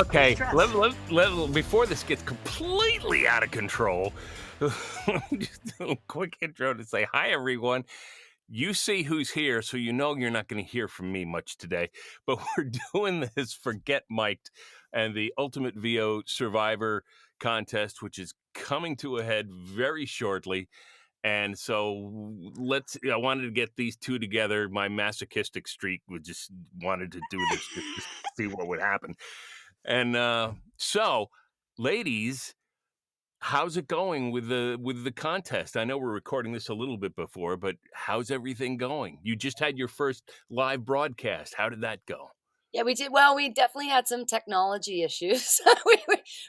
Okay, stress. before this gets completely out of control, let me just do a quick intro to say hi, everyone. You see who's here, so you know you're not going to hear from me much today. But we're doing this for Get Mic'd and the Ultimate VO Survivor contest, which is coming to a head very shortly. And so I wanted to get these two together. My masochistic streak would just wanted to do this just to see what would happen. And so, ladies, how's it going with the contest? I know we're recording this a little bit before, but how's everything going? You just had your first live broadcast. How did that go? Yeah, we did. Well, we definitely had some technology issues.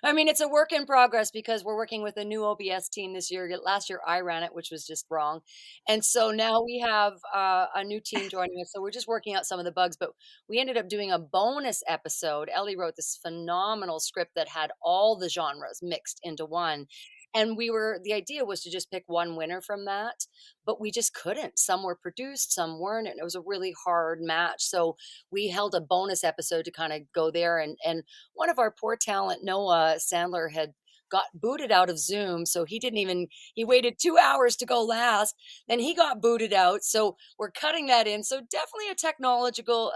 I mean, it's a work in progress because we're working with a new OBS team this year. Last year, I ran it, which was just wrong. And so now we have a new team joining us. So we're just working out some of the bugs, but we ended up doing a bonus episode. Elley wrote this phenomenal script that had all the genres mixed into one. And the idea was to just pick one winner from that, but we just couldn't. Some were produced, some weren't. And it was a really hard match. So we held a bonus episode to kind of go there. And one of our poor talent, Noah Sandler, had got booted out of Zoom. So he waited 2 hours to go last. Then he got booted out. So we're cutting that in. So definitely a technological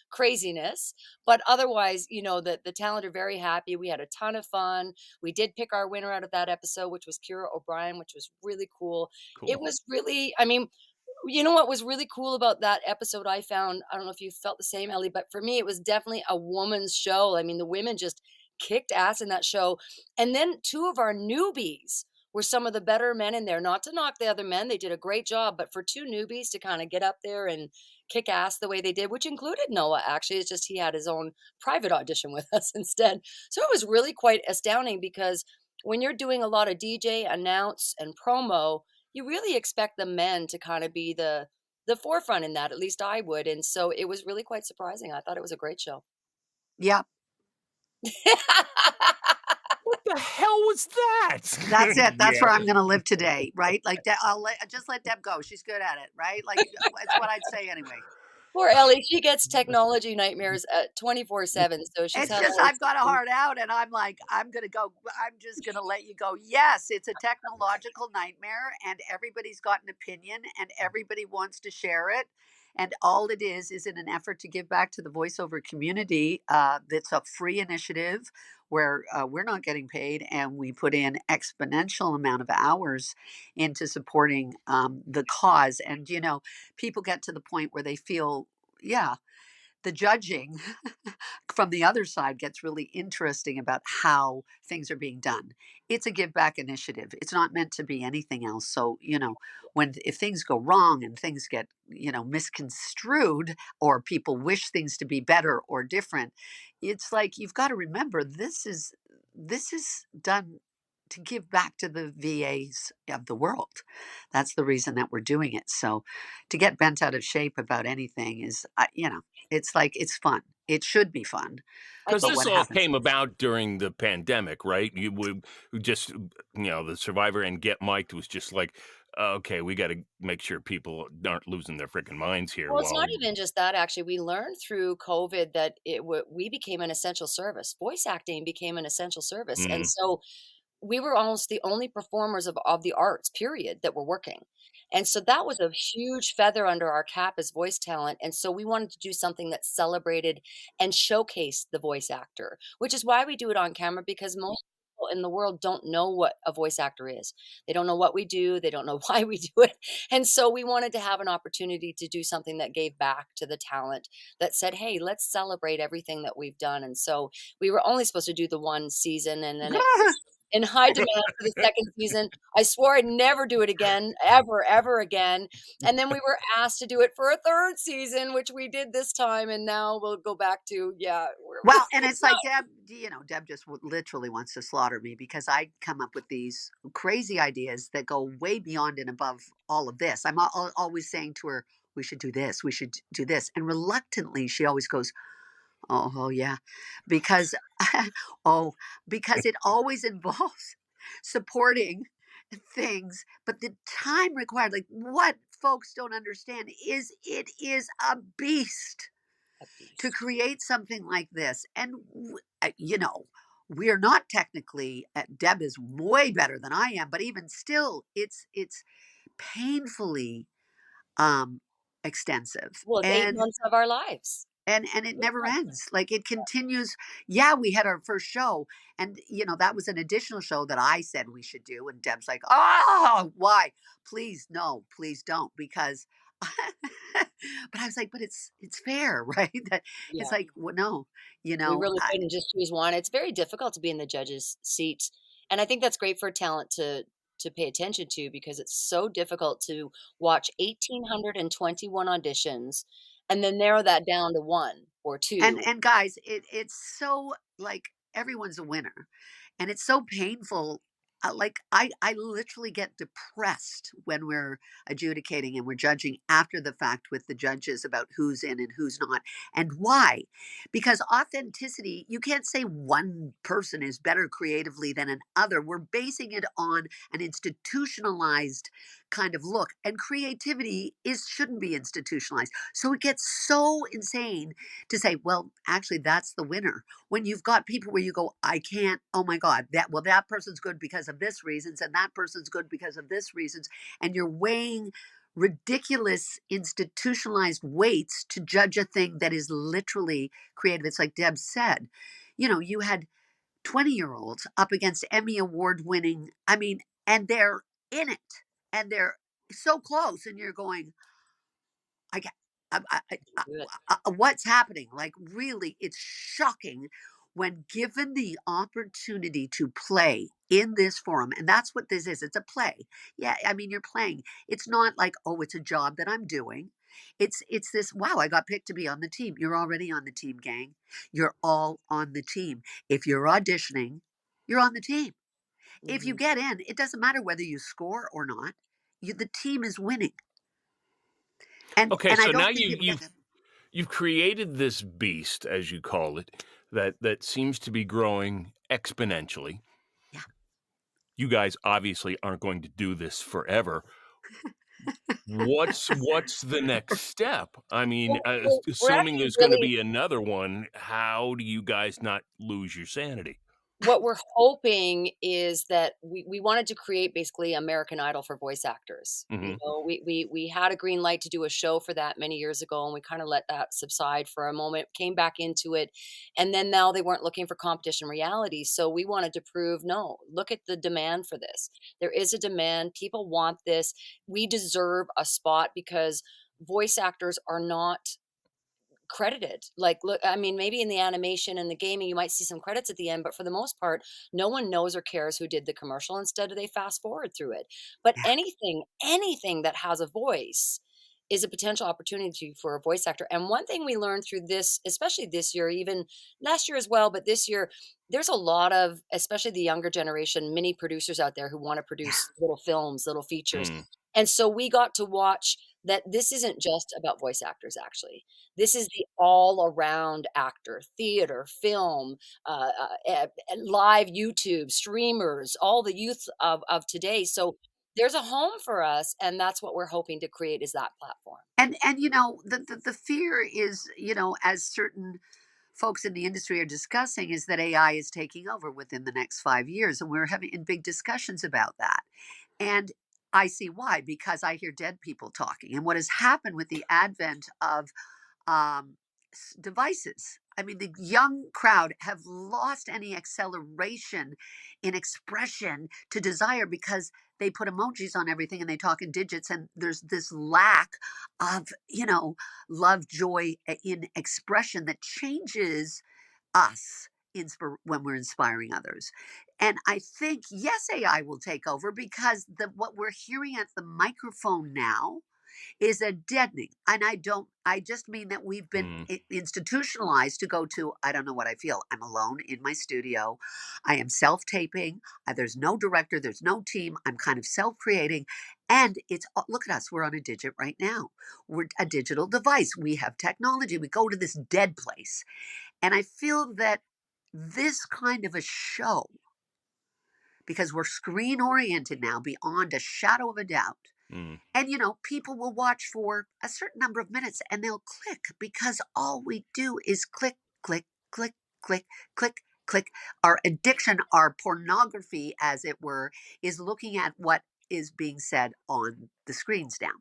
craziness. But otherwise, the talent are very happy. We had a ton of fun. We did pick our winner out of that episode, which was Kira O'Brien, which was really cool. It Cool. was really, I mean, you know what was really cool about that episode I found, I don't know if you felt the same, Ellie, but for me, it was definitely a woman's show. I mean, the women just kicked ass in that show. And then two of our newbies were some of the better men in there. Not to knock the other men, they did a great job, but for two newbies to kind of get up there and kick ass the way they did, which included Noah, actually, it's just he had his own private audition with us instead. So it was really quite astounding because when you're doing a lot of DJ, announce, and promo, you really expect the men to kind of be the forefront in that. At least I would. And so it was really quite surprising. I thought it was a great show. Yeah, What the hell was that? that's it. That's Yeah. where I'm going to live today, right? Like, just let Deb go. She's good at it, right? Like, it's what I'd say anyway. Poor Ellie, she gets technology nightmares at 24/7. So she's It's had just all I've got a this. heart out, and I'm like, I'm gonna go. I'm just gonna let you go. Yes, it's a technological nightmare, and everybody's got an opinion, and everybody wants to share it. And all it is in an effort to give back to the voiceover community. That's a free initiative where we're not getting paid, and we put in exponential amount of hours into supporting the cause. And people get to the point where they feel, yeah, the judging from the other side gets really interesting about how things are being done. It's a give back initiative. It's not meant to be anything else. So, if things go wrong and things get, misconstrued, or people wish things to be better or different, it's like you've got to remember this is done to give back to the VAs of the world. That's the reason that we're doing it. So to get bent out of shape about anything is, it's like it's fun. It should be fun. I Because But think this what all happens came is, about during the pandemic, right? You would just, the Survivor and Get Mic'd was just like, okay, we got to make sure people aren't losing their freaking minds here. well, it's not While, even just that. Actually, we learned through COVID that we became an essential service. Voice acting became an essential service, and mm, so we were almost the only performers of the arts, period, that were working. And so that was a huge feather under our cap as voice talent. And so we wanted to do something that celebrated and showcased the voice actor, which is why we do it on camera, because most people in the world don't know what a voice actor is. They don't know what we do. They don't know why we do it. And so we wanted to have an opportunity to do something that gave back to the talent, that said, hey, let's celebrate everything that we've done. And so we were only supposed to do the one season, and then it was in high demand for the second season. I swore I'd never do it again, ever, ever again. And then we were asked to do it for a third season, which we did this time. And now we'll go back to, yeah, well, and it's like Deb just literally wants to slaughter me because I come up with these crazy ideas that go way beyond and above all of this. I'm always saying to her, we should do this, we should do this. And reluctantly, she always goes, oh yeah, because oh, because it always involves supporting things, but the time required, like what folks don't understand is it is a beast. A to beast. create something like this. And, we're not technically, Deb is way better than I am, but even still, it's painfully um, extensive. Well, it's 8 months of our lives. And it 8 never months. ends. Like it continues. Yeah, we had our first show, and that was an additional show that I said we should do. And Deb's like, "Oh, why? Please, no, please don't," because. But I was like, "But it's fair, right?" That it's Yeah. like, well, no, We really couldn't just choose one. It's very difficult to be in the judge's seat, and I think that's great for talent to pay attention to because it's so difficult to watch 1,821 auditions and then narrow that down to 1 or and 2. and guys, it's so like everyone's a winner, and it's so painful. Like I literally get depressed when we're adjudicating and we're judging after the fact with the judges about who's in and who's not and why. Because authenticity, you can't say one person is better creatively than another. We're basing it on an institutionalized kind of look, and creativity is shouldn't be institutionalized. So it gets so insane to say, well, actually, that's the winner. When you've got people where you go, I can't, oh my God, that person's good because of this reasons, and that person's good because of this reasons. And you're weighing ridiculous institutionalized weights to judge a thing that is literally creative. It's like Deb said, you had 20-year-olds up against Emmy award winning, I mean, and they're in it and they're so close, and you're going, I get, Do it. what's happening? Like, really, it's shocking when given the opportunity to play in this forum. And that's what this is. It's a play. Yeah, I mean, you're playing. It's not like, oh, it's a job that I'm doing. It's this, wow, I got picked to be on the team. You're already on the team, gang. You're all on the team. If you're auditioning, you're on the team. If you Mhm. get in, it doesn't matter whether you score or not. The team is winning. And Okay, and I so now don't think people get that. you've created this beast, as you call it, that seems to be growing exponentially. Yeah. You guys obviously aren't going to do this forever. What's the next step? I mean, Well, we're assuming actually there's gonna really be another one, how do you guys not lose your sanity? what we're hoping is that we wanted to create basically American Idol for voice actors. You Mhm. know, we had a green light to do a show for that many years ago, and we kinda let that subside for a moment, came back into it, and then now they weren't looking for competition reality, so we wanted to prove, "No, look at the demand for this. There is a demand, people want this, we deserve a spot," because voice actors are not credited. Like, look, I mean, maybe in the animation and the gaming, you might see some credits at the end, but for the most part, no one knows or cares who did the commercial. Instead, they fast forward through it. But Yeah. anything that has a voice is a potential opportunity for a voice actor. And one thing we learned through this, especially this year, even last year as well, but this year, there's a lot of, especially the younger generation, mini producers out there who want to Yeah. produce little films, little features. Mm. And so we got to watch that this isn't just about voice actors, actually. This is the all around actor, theater, film, live YouTube, streamers, all the youth of today. So there's a home for us, and that's what we're hoping to create is that platform. And the fear is, as certain folks in the industry are discussing, is that AI is taking over within the next 5 years, and we're having in big discussions about that. And I see why, because I hear dead people talking. And what has happened with the advent of um, devices. I mean, the young crowd have lost any acceleration in expression to desire because they put emojis on everything and they talk in digits. And there's this lack of, love, joy in expression that changes us when we're inspiring others. And I think, yes, AI will take over because what we're hearing at the microphone now is a deadening. And I just mean that we've been Mm. institutionalized to go to, I don't know what I feel. I'm alone in my studio. I am self taping. There's no director, there's no team. I'm kind of self creating. And look at us. We're on a digit right now. We're a digital device. We have technology. We go to this dead place. And I feel that this kind of a show, because we're screen oriented now beyond a shadow of a doubt, Mm. And, people will watch for a certain number of minutes and they'll click because all we do is click, click, click, click, click, click. Our addiction, our pornography, as it were, is looking at what is being said on the screens now.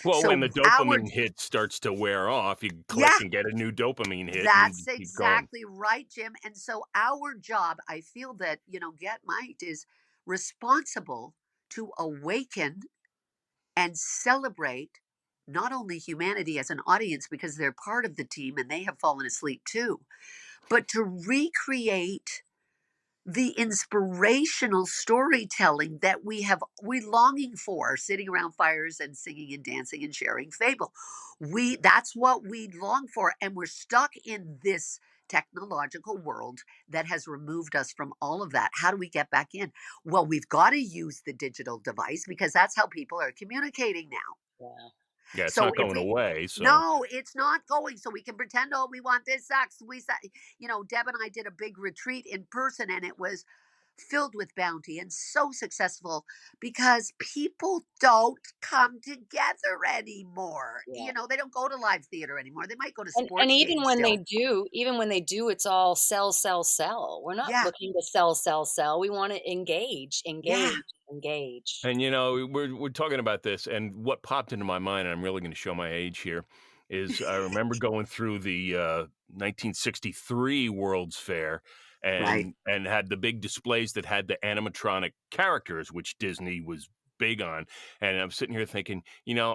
Well, when So, the our, dopamine hit starts to wear off, you click yeah, and get a new dopamine hit and that's keep going. exactly right, Jim. And so, our job, I feel that, Get Might is responsible to awaken and celebrate not only humanity as an audience because they're part of the team and they have fallen asleep too, but to recreate the inspirational storytelling that we longing for, sitting around fires and singing and dancing and sharing fable. That's what we long for, and we're stuck in this technological world that has removed us from all of that. How do we get back in? Well, we've got to use the digital device because that's how people are communicating now. Yeah. Yeah, it's So not if going we away, so no, it's not going. So we can pretend, oh, we want this sex. Deb and I did a big retreat in person and it was filled with bounty and so successful because people don't come together anymore. Yeah. They don't go to live theater anymore. They might go to And sports games still. even when they do, it's all sell, sell, sell. We're not Yeah. looking to sell, sell, sell. We wanna engage, Yeah. engage, engage. and we're talking about this, and what popped into my mind, and I'm really going to show my age here, is I remember going through the 1963 World's Fair, Right. and had the big displays that had the animatronic characters, which Disney was big on. And I'm sitting here thinking,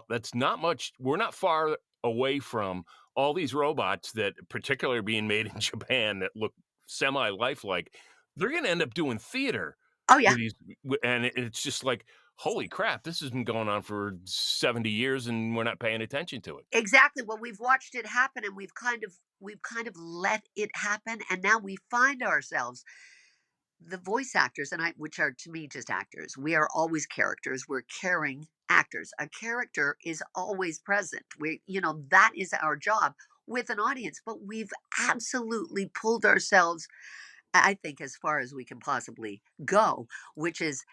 that's not much. We're not far away from all these robots that, particularly being made in Japan, that look semi lifelike. They're going to end up doing theater Oh, yeah. with these, and it's just like, holy crap, this has been going on for 70 years and we're not paying attention to it. Exactly. Well, we've watched it happen and we've kind of let it happen and now we find ourselves the voice actors and I which are to me just actors. We are always characters. We're caring actors. A character is always present. That is our job with an audience, but we've absolutely pulled ourselves I think as far as we can possibly go, which is,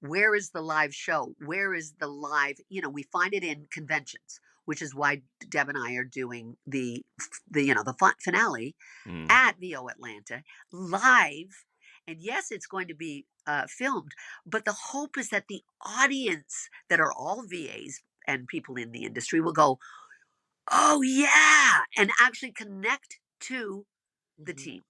where is the live show? Where is the live, we find it in conventions, which is why Deb and I are doing the finale Mm, at VO Atlanta live. And yes, it's going to be filmed, but the hope is that the audience that are all VAs and people in the industry will go, oh, yeah, and actually connect to the Mhm. team,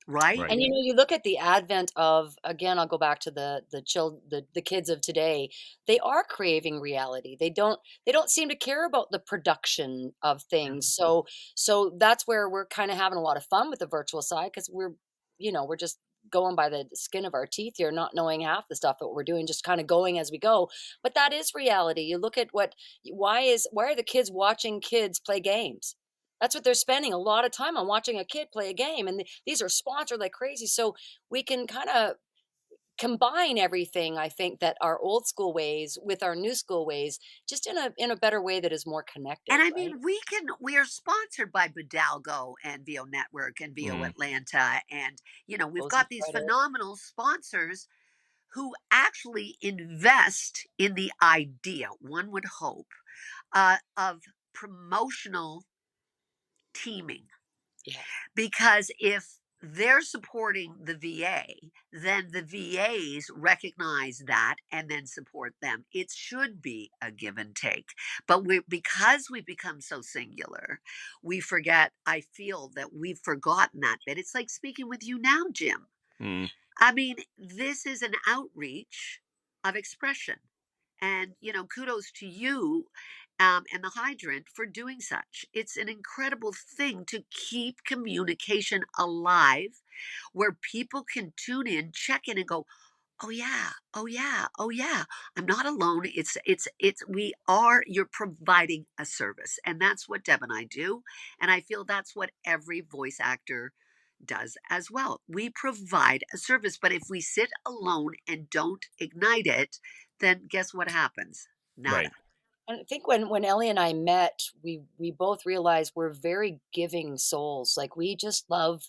right? right. You look at the advent of, again, I'll go back to the kids of today. They are craving reality. They don't seem to care about the production of things. No. So that's where we're kind of having a lot of fun with the virtual side because we're just going by the skin of our teeth here, not knowing half the stuff that we're doing, just kind of going as we go. But that is reality. You look at why are the kids watching kids play games? That's what they're spending a lot of time on, watching a kid play a game, and these are sponsored like crazy, so we can kinda combine everything, I think, that our old school ways with our new school ways, just in a better way that is more And connected, I right? mean, we are sponsored by Bidalgo and VO Network and VO Mm, Atlanta. And, we've Closing got these credit. phenomenal sponsors who actually invest in the idea, one would hope, of promotional teaming. Yeah. Because if they're supporting the VA, then the VAs recognize that and then support them. It should be a give and take. But because we become so singular, we forget, I feel that we've forgotten that bit. It's like speaking with you now, Jim. mm. I mean, this is an outreach of expression. And, kudos to you and the hydrant for doing such. It's an incredible thing to keep communication alive where people can tune in, check in, and go, oh yeah, oh yeah, oh yeah. I'm not alone. You're providing a service. And that's what Deb and I do. And I feel that's what every voice actor does as well. We provide a service, but if we sit alone and don't ignite it, then guess what happens? Nada. Right. And I think when Ellie and I met, we both realized we're very giving souls, like, we just love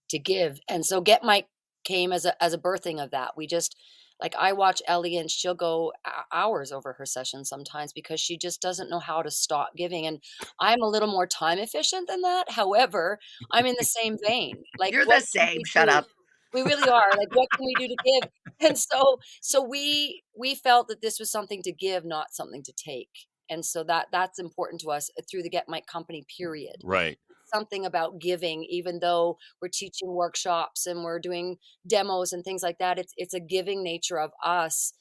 to give, and so Get Mike came as a birthing of that. We just Like, I watch Ellie, and she'll go hours over her session sometimes because she just doesn't know how to stop giving, and I'm a little more time efficient than that. However, I'm in the same vein. Like, You're the what can same. we Shut do? up. We really are. Like, what can we do to give? And so we felt that this was something to give, not something to take. And so that's important to us through the Get Mike company, period. Right. Something about giving, even though we're teaching workshops and we're doing demos and things like that. It's a giving nature of us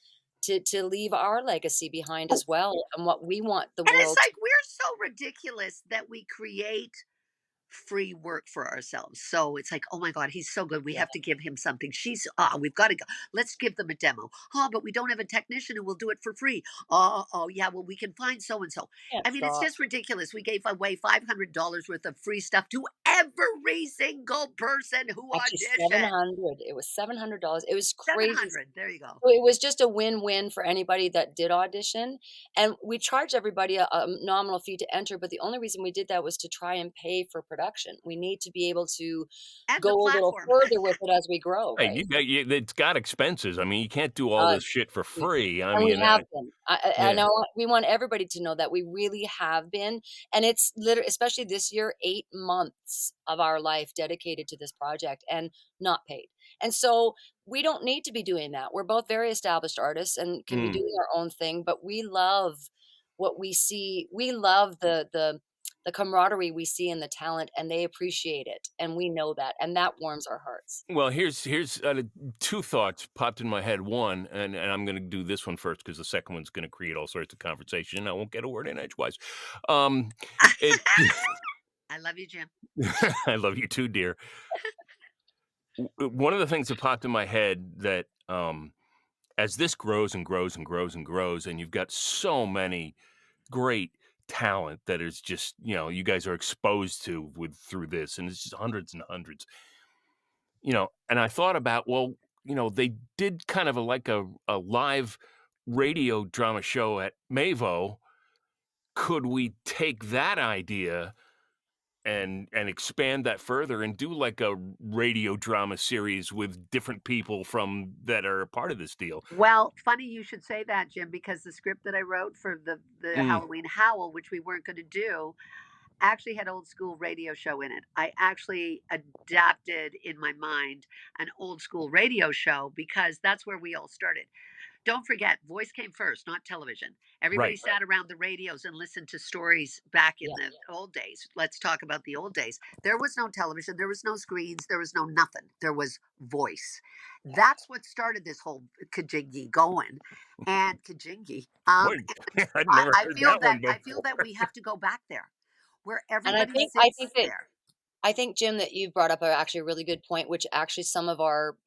to leave our legacy behind Oh, as well, and what we want the and it's world to. like we're so ridiculous that we create free work for ourselves. So it's like, oh my God, he's so good. We Yeah, have to give him something. We've got to go. Let's give them a demo. Oh, but we don't have a technician who will do it for free. Oh, yeah. Well, we can find so and so. can't I mean, it's stop. just ridiculous. We gave away $500 worth of free stuff to every single person who Actually, auditioned. 700. It was $700. It was crazy. 700. There you go. So it was just a win-win for anybody that did audition, and we charged everybody a nominal fee to enter, but the only reason we did that was to try and pay for production. We need to be able to And go the a little platform. further with it as we grow, Hey, right? it's got expenses. I mean, you can't do all Uh, this shit for we free. I and we mean, have been. I yeah. know we want everybody to know that we really have been, and it's literally, especially this year, 8 months of our life dedicated to this project and not paid. And so we don't need to be doing that. We're both very established artists and can be Mm. doing our own thing, but we love what we see. We love the camaraderie we see in the talent, and they appreciate it, and we know that, and that warms our hearts. Well, here's two thoughts popped in my head. One, and I'm going to do this one first because the second one's going to create all sorts of conversation. I won't get a word in edgewise. Um, it. I love you, Jim. I love you too, dear. One of the things that popped in my head that as this grows and grows and grows and grows, and you've got so many great talent that is just you guys are exposed to with through this, and it's just hundreds and hundreds. And I thought about, well, they did kind of a live radio drama show at Mavo. Could we take that idea and expand that further and do like a radio drama series with different people from that are a part of this deal? Well, funny you should say that, Jim, because the script that I wrote for the Mm, Halloween Howl, which we weren't going to do, actually had old school radio show in it. I actually adapted in my mind an old school radio show because that's where we all started. Don't forget, voice came first, not television. Everybody right. sat around the radios and listened to stories back in Yeah. the old days. Let's talk about the old days. There was no television, there was no screens, there was no nothing. There was voice. That's what started this whole Kajingi going. And Kajingi. What? I'd never I heard feel that that one I feel before. that we have to go back there where And I everybody think I think sits that there. I think, Jim, that you brought up actually a really good point, which actually some of our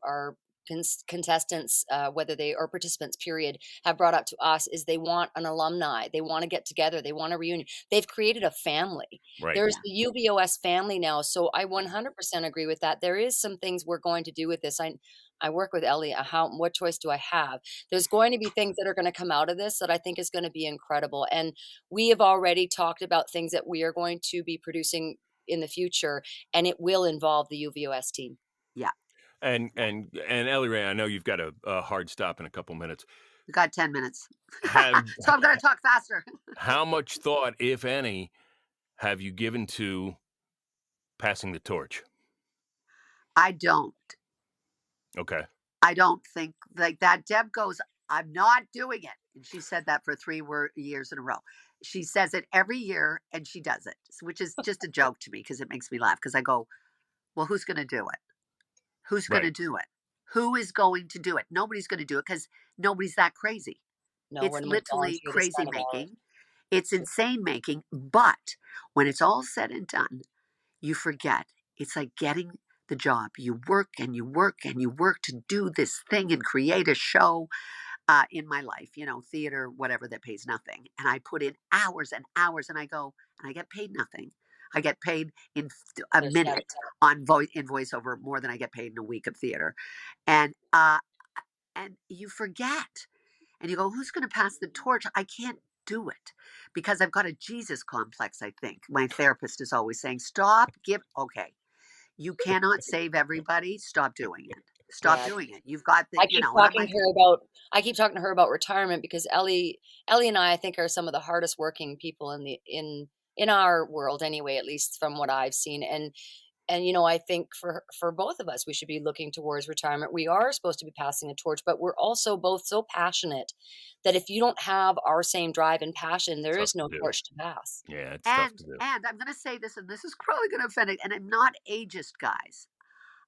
contestants, whether they or participants, period, have brought up to us is they want an alumni. They want to get together. They want a reunion. They've created a family. Right. There's Yeah. the UBOS family now. So I 100% agree with that. There is some things we're going to do with this. I work with Elley. What choice do I have? There's going to be things that are going to come out of this that I think is going to be incredible. And we have already talked about things that we are going to be producing in the future, and it will involve the UVOS team. Yeah. And Ellie Ray, I know you've got a hard stop in a couple minutes. We got 10 minutes. Have So I'm going to talk faster. How much thought, if any, have you given to passing the torch? I don't. Okay. I don't think like that. Deb goes, I'm not doing it. And she said that for years in a row. She says it every year and she does it, which is just a joke to me because it makes me laugh. Because I go, well, who's going to do it? Who's going to Right. do it? Who is going to do it? Nobody's going to do it because nobody's that crazy. No, It's one would literally volunteer to crazy spend an hour. making. It's insane making. But when it's all said and done, you forget. It's like getting the job. You work and you work and you work to do this thing and create a show in my life, theater, whatever that pays nothing. And I put in hours and hours and I go, and I get paid nothing. I get paid in a There's gotta minute in voiceover more than I get paid in a week of theater. And, and you forget and you go, who's going to pass the torch? I can't do it because I've got a Jesus complex. I think my therapist is always saying, stop, okay, you cannot save everybody. Stop doing it. Stop Yeah. doing it. You've got the, I you keep know, and I'm talking like, to her about I keep talking to her about retirement because Ellie and I think, are some of the hardest working people in our world anyway, at least from what I've seen. And I think for both of us, we should be looking towards retirement. We are supposed to be passing a torch, but we're also both so passionate that if you don't have our same drive and passion, there Tough is to no do. torch to pass. Yeah, it's tough and to do. and I'm going to say this, and this is probably going to offend it, and I'm not ageist, guys.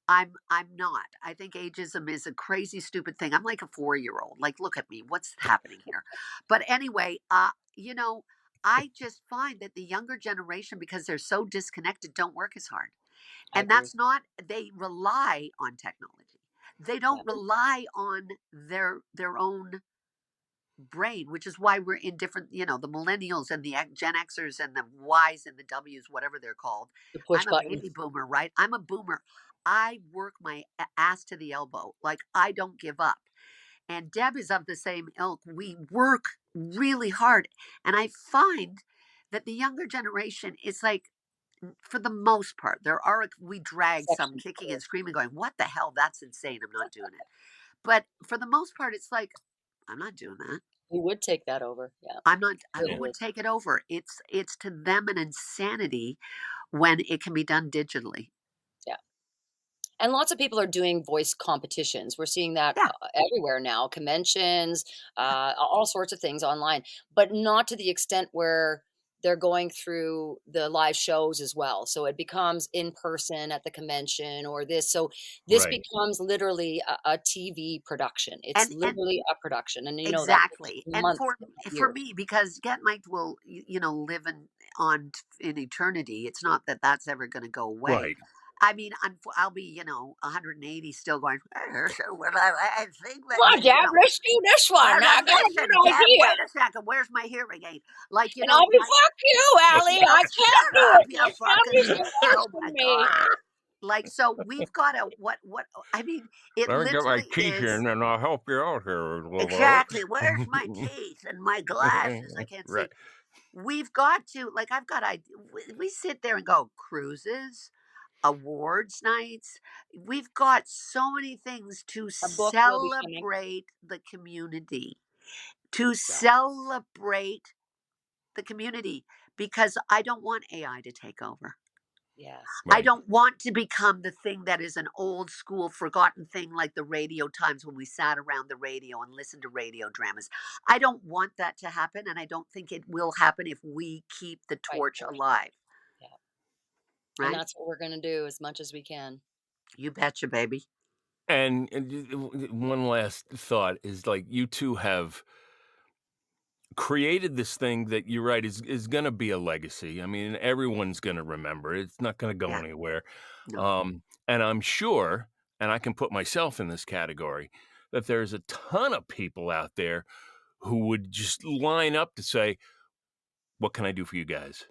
I'm not. I think ageism is a crazy, stupid thing. I'm like a 4-year-old. Like, look at me. What's happening here? But anyway, I just find that the younger generation, because they're so disconnected, don't work as hard. I And agree. that's not, they rely on technology. They Yeah. don't rely on their own brain, which is why we're in different, the millennials and the Gen Xers and the Ys and the Ws, whatever they're called. The push I'm a button. baby boomer, right? I'm a boomer. I work my ass to the elbow. Like, I don't give up. And Deb is of the same ilk. We work really hard. And I find that the younger generation is like, for the most part, we drag some Exceptions, of kicking and course. screaming, going, "What the hell? That's insane. I'm not doing it." But for the most part, it's like, I'm not doing that. Who would take that over? Yeah, I'm not. really Who would would. take it over? It's to them an insanity when it can be done digitally. Yeah. And lots of people are doing voice competitions. We're seeing that Yeah, everywhere now, conventions, yeah, all sorts of things online, but not to the extent where they're going through the live shows as well. So it becomes in person at the convention or this. So this Right. becomes literally a TV production. It's and literally a production. And that takes exactly. And months, if not for years. me, because Get Mike will live in eternity. It's not that that's ever going to go away. Right. I mean, I'll be 180 still going. So, well, I think that Come on, Dad, let's do this Well, one. I got a listen, good Deb, idea. wait a second. Where's my hearing aid? Like, And I'll be, fuck you, Allie. I can't shut do up, it. you My fucking. family's Oh divorcing my me. God. Like, so we've got to, I mean, it Let me get my literally teeth is in and I'll help you out here a little exactly. Where's my teeth and my glasses? I bit. can't Right. see. We've got to, like, we sit there and go, cruises, awards nights. We've got so many things to A book will be coming. celebrate the community, to Yeah. celebrate the community, because I don't want AI to take over. Yes. I Right. don't want to become the thing that is an old school forgotten thing, like the radio times when we sat around the radio and listened to radio dramas. I don't want that to happen, and I don't think it will happen if we keep the Right. torch alive, Yeah. And right? that's what we're going to do as much as we can. You betcha, baby. And one last thought is, like, you two have created this thing that, you're right, is going to be a legacy. I mean, everyone's going to remember it. It's not going to go Yeah, anywhere. no. And I'm sure, and I can put myself in this category, that there's a ton of people out there who would just line up to say, "What can I do for you guys?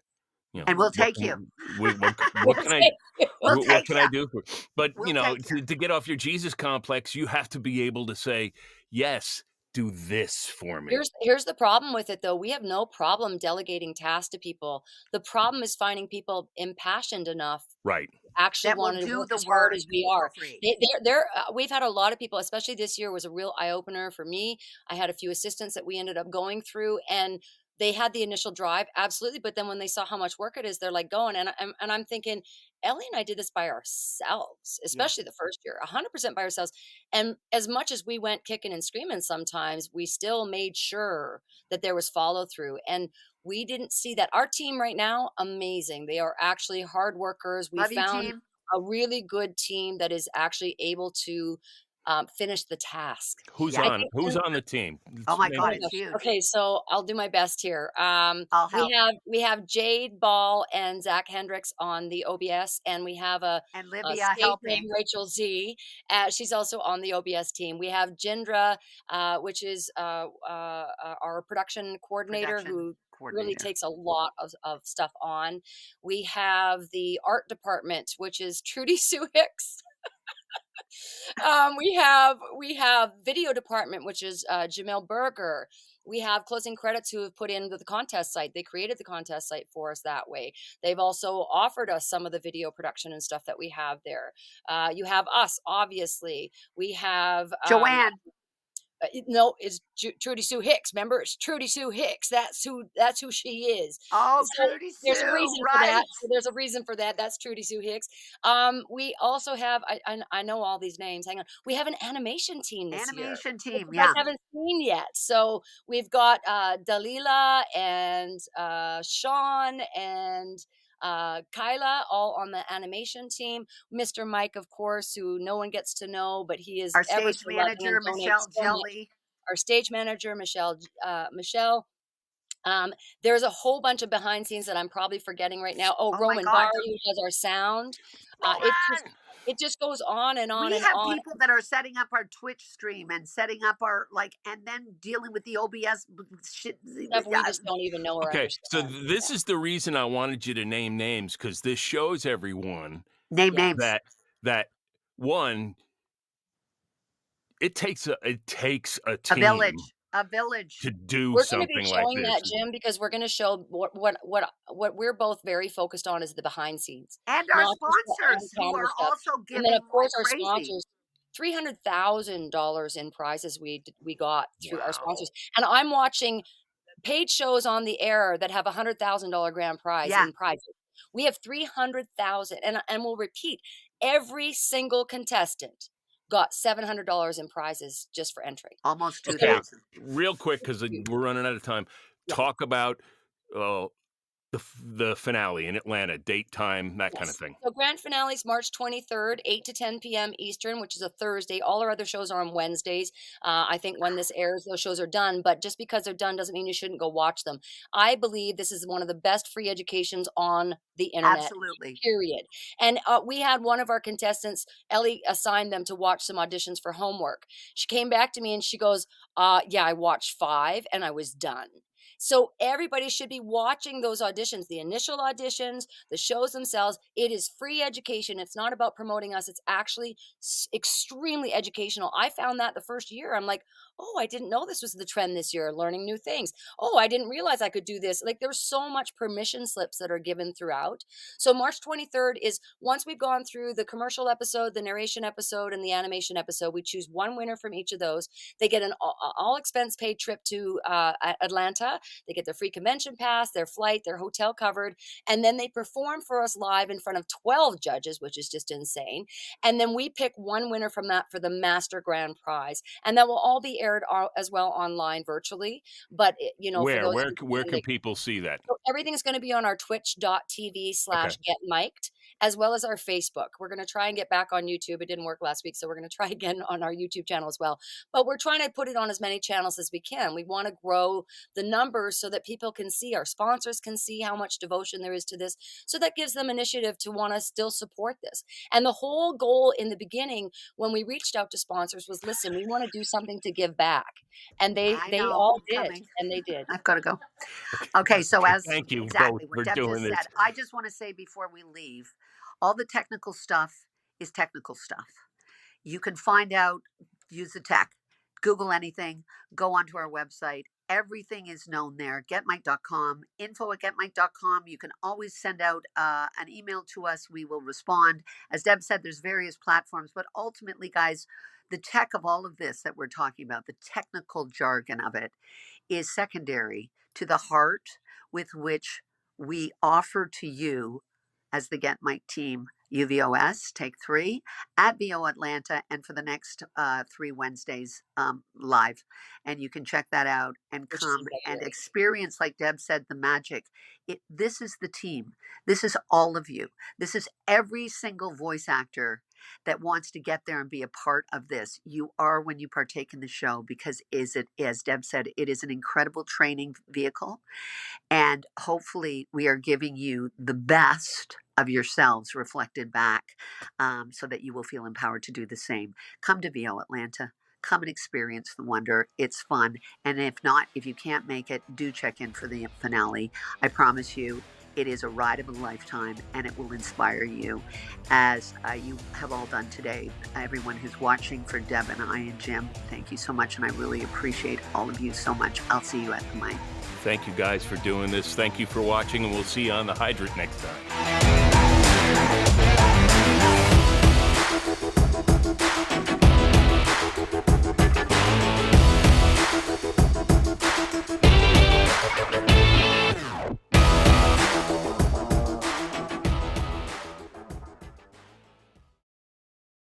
And we'll What take you. can what We'll can I take you. We'll what take can you. I do for?" But We'll take you. to get off your Jesus complex, you have to be able to say, "Yes, do this for me." Here's the problem with it, though. We have no problem delegating tasks to people. The problem is finding people impassioned enough Right. actually That will wanted to do work the as hard work as we for are. free. We've had a lot of people, especially this year was a real eye opener for me. I had a few assistants that we ended up going through, and they had the initial drive, absolutely. But then when they saw how much work it is, they're like going, and I'm thinking, Ellie and I did this by ourselves, Yeah. especially the first year, 100% by ourselves. And as much as we went kicking and screaming, sometimes we still made sure that there was follow through. And we didn't see that. Our team right now, amazing. They are actually hard workers. We Love you, found team. a really good team that is actually able to finish the task. Who's Yeah. I on think who's on the team? Oh Let's my Oh God, my it's gosh. huge. Okay, so I'll do my best here. I'll help. We have Jade Ball and Zach Hendricks on the OBS, and we have And a Livia stage helping. name, Rachel Z. She's also on the OBS team. We have Jindra, which is our production coordinator, Production who really coordinator. takes a lot of stuff on. We have the art department, which is Trudy Sue Hicks. We have video department, which is Jamel Berger. We have closing credits who have put in the contest site. They created the contest site for us that way. They've also offered us some of the video production and stuff that we have there. You have us, obviously. We have Joanne. no, it's Trudy Sue Hicks. Remember, it's Trudy Sue Hicks. That's who she is. Oh, So Trudy there's a Sue, reason for right. that. So there's a reason for that. That's Trudy Sue Hicks. We also have I know all these names. Hang on. We have an animation team this year, Animation which team, you guys yeah. haven't seen yet. So we've got Dalila and Sean and Kyla, all on the animation team. Mr. Mike, of course, who no one gets to know, but he is Our ever stage so loving and manager, donates Michelle so much. Jelly. Our stage manager, Michelle. There's a whole bunch of behind scenes that I'm probably forgetting right now. Oh, Oh my Roman God. Bari, who does our sound. It just Roman! it just goes on and on We and have on. people that are setting up our Twitch stream and setting up our, like, and then dealing with the OBS shit. Stuff we just don't even know or Okay, so understand. this is the reason I wanted you to name names, because this shows everyone Name Yeah. names. that one, it takes a A team village. A village. to do We're gonna be something like showing this. that, Jim, because we're gonna show what we're both very focused on is the behind scenes, And our not just the sponsors who on-camera are stuff. also And then, giving of course, like our crazy. sponsors, $300,000 in prizes we got through our Wow. sponsors. And I'm watching paid shows on the air that have $100,000 grand prize Yeah. in prizes. We have 300,000, and we'll repeat, every single contestant got $700 in prizes just for entry. Almost Okay, 2,000. real quick, because Huge. we're running out of time. Yeah. Talk about the finale in Atlanta, date, time, that kind of Yes. thing. So grand finale's March 23rd, 8 to 10 p.m. Eastern, which is a Thursday. All our other shows are on Wednesdays. I think when this airs, those shows are done, but just because they're done doesn't mean you shouldn't go watch them. I believe this is one of the best free educations on the internet, Absolutely. period. And we had one of our contestants, Elley, assigned them to watch some auditions for homework. She came back to me and she goes, yeah, I watched 5 and I was done. So everybody should be watching those auditions, the initial auditions, the shows themselves. It is free education. It's not about promoting us. It's actually extremely educational. I found that the first year. I'm like, oh, I didn't know this was the trend this year, learning new things. Oh, I didn't realize I could do this. Like there's so much permission slips that are given throughout. So March 23rd is once we've gone through the commercial episode, the narration episode, and the animation episode, we choose one winner from each of those. They get an all expense paid trip to Atlanta. They get their free convention pass, their flight, their hotel covered, and then they perform for us live in front of 12 judges, which is just insane. And then we pick one winner from that for the master grand prize, and that will all be aired as well online virtually. But for Where those where can people see that? so everything's going to be on our twitch.tv/getmiked, as well as our Facebook. We're going to try and get back on YouTube. It didn't work last week, so we're going to try again on our YouTube channel as well. But we're trying to put it on as many channels as we can. We want to grow the numbers so that people can see, our sponsors can see how much devotion there is to this. So that gives them initiative to want to still support this. And the whole goal in the beginning, when we reached out to sponsors, was listen, we want to do something to give back. And they know, all I'm did, coming. and they did. I've got to go. Okay, so as Thank you exactly both what for Deb doing just this. said, I just want to say before we leave, all the technical stuff is technical stuff. You can find out, use the tech, Google anything, go onto our website. Everything is known there. Getmike.com, info@getmike.com. You can always send out an email to us. We will respond. As Deb said, there's various platforms, but ultimately, guys, the tech of all of this that we're talking about, the technical jargon of it, is secondary to the heart with which we offer to you as the Get Mike team UVOS Take 3 at VO Atlanta and for the next 3 Wednesdays live. And you can check that out and Which is come in and February. experience, like Deb said, the magic. This is the team. This is all of you. This is every single voice actor that wants to get there and be a part of this. You are when you partake in the show because as Deb said, it is an incredible training vehicle. And hopefully we are giving you the best of yourselves reflected back so that you will feel empowered to do the same. Come to VO Atlanta. Come and experience the wonder. It's fun. And if not, if you can't make it, do check in for the finale. I promise you, It is a ride of a lifetime, and it will inspire you as you have all done today. Everyone who's watching, for Deb and I and Jim, thank you so much, and I really appreciate all of you so much. I'll see you at the mic. Thank you guys for doing this. Thank you for watching, and we'll see you on the hydrant next time.